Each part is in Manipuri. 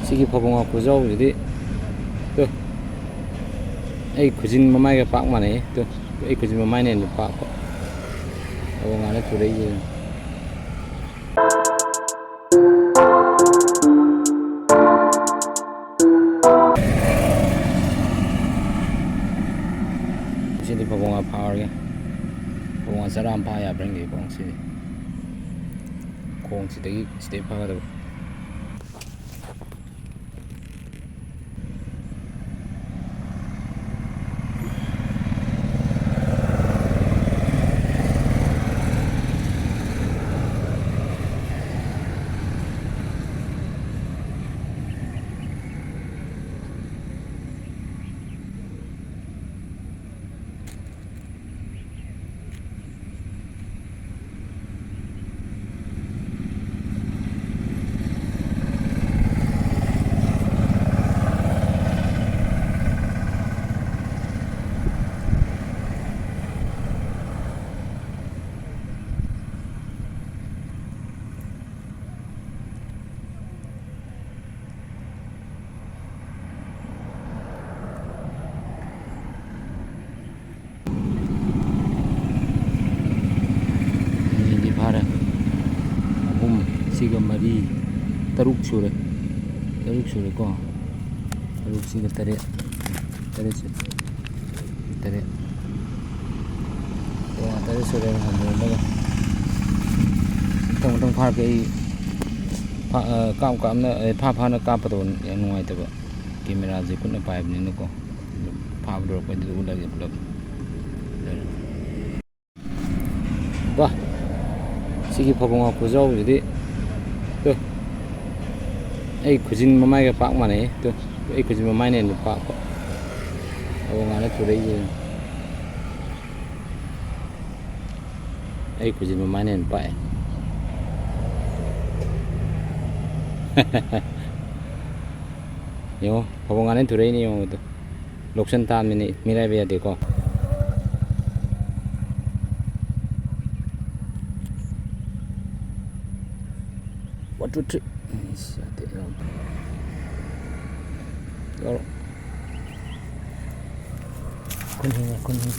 Sigi Fabou khujau jadi tuh khujin mamai ke pak mana tuh khujin mamai ne pak kok Fabou ngane turai je sini Fabou power ya Fabou saram pa ya bring di kong sini kong sini stay pa ka siga mari taruk sure ko taruk siga tare sure hamu daga tong phar ke kam na pha na ka paton nuai ta ba camera je kun na pai ni ko pha dro ko du la ge blab wah sigi Fabou khujau jadi tuh khujin mamai ke pak mana tuh khujin mamai ne pak kok Fabou ngane turai je khujin mamai ne pak yo Fabou ngane turai ni yo tu loksan tan ni mirai be de ko One, two, three. Rồi. Con hình.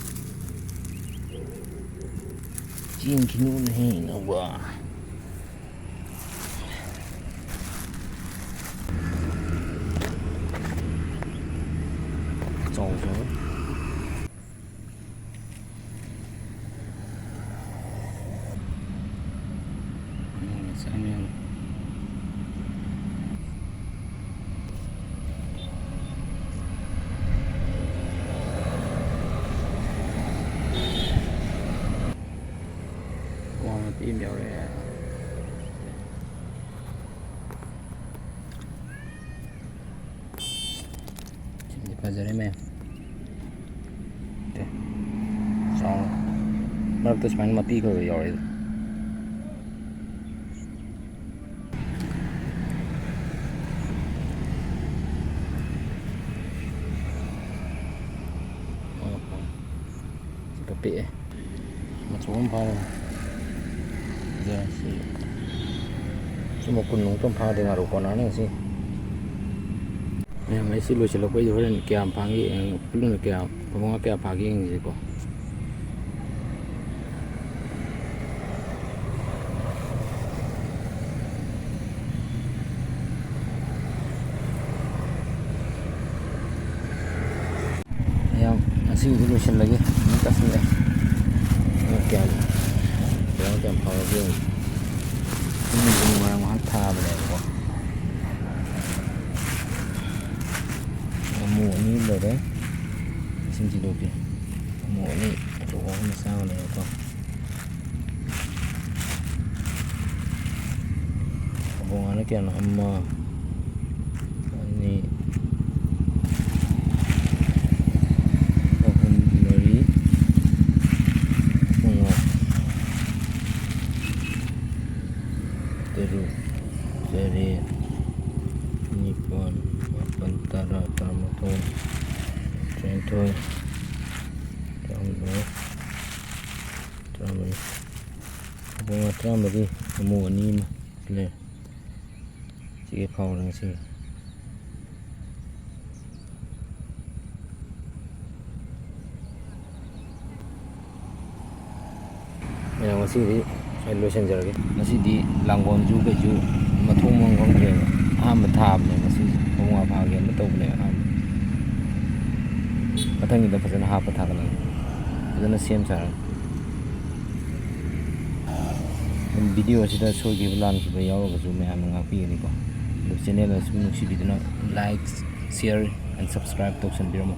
Chiên cái nụ này nó quá. Trời ơi. Im đều đây şimdi pazarı Oke. So, baru terus main mati kalau yaral. Tapi macam apa? Ya sih. Cuma gunung tuh pada ngaruh konannya sih. Nah, masih lu celok aja orang kayak pagi, belum kayak pemong kayak pagi yang sih kok. Ya masih dulu lagi, minta sih ya. Kayak pagi. Ini orang mantap deh kok. Mùa ní rồi đấy xin chỉ được kìa mùa ní chỗ không sao này không bunga nó kìa nó âm ini pohon dari bunga terus dari Nippon Pantara Tamato Trento Tramai bunga tram lagi mùa ní mà le chị phao đang xí Ngasiꯗꯤ ꯁ꯭ꯋꯥꯏ ꯂꯣꯏꯁꯤꯟꯖꯔꯒꯦ. ꯉꯁꯤꯗꯤ ꯂꯥꯡꯒꯣꯜꯁꯨ ꯀꯩꯁꯨ ꯃꯊꯣꯡ ꯃꯔꯝ ꯈꯪꯗ꯭ꯔꯦꯕ. ꯑꯍꯥꯟꯕ ꯊꯥꯕꯅꯦ ꯉꯁꯤꯁꯦ. ꯐꯕꯧ ꯉꯥ ꯐꯥꯒꯦꯅ ꯇꯧꯕꯅꯦ ꯑꯍꯥꯟꯕ. ꯃꯊꯪꯒꯤꯗ ꯐꯖꯅ ꯍꯥꯞꯄ ꯊꯥꯒꯠꯂꯒꯦ. ꯐꯖꯅ ꯁꯦꯝ ꯁꯥꯔꯒ. ꯚꯤꯗꯤꯑꯣ ꯑꯁꯤꯗ ꯁꯣꯏꯈꯤꯕ ꯂꯥꯟꯈꯤꯕ ꯌꯥꯎꯔꯒꯁꯨ ꯃꯌꯥꯝꯅ ꯉꯥꯛꯄꯤꯒꯅꯤꯀꯣ. ꯑꯗꯨ ꯆꯦꯅꯦꯜ ꯑꯁꯤꯕꯨ ꯅꯨꯡꯁꯤꯕꯤꯗꯨꯅ ꯂꯥꯏꯛ, ꯁꯤꯌꯔ ꯑꯦꯟ ꯁꯕꯁꯀ꯭ꯔꯥꯏꯕ ꯇꯧꯁꯟꯕꯤꯔꯝꯃꯨ.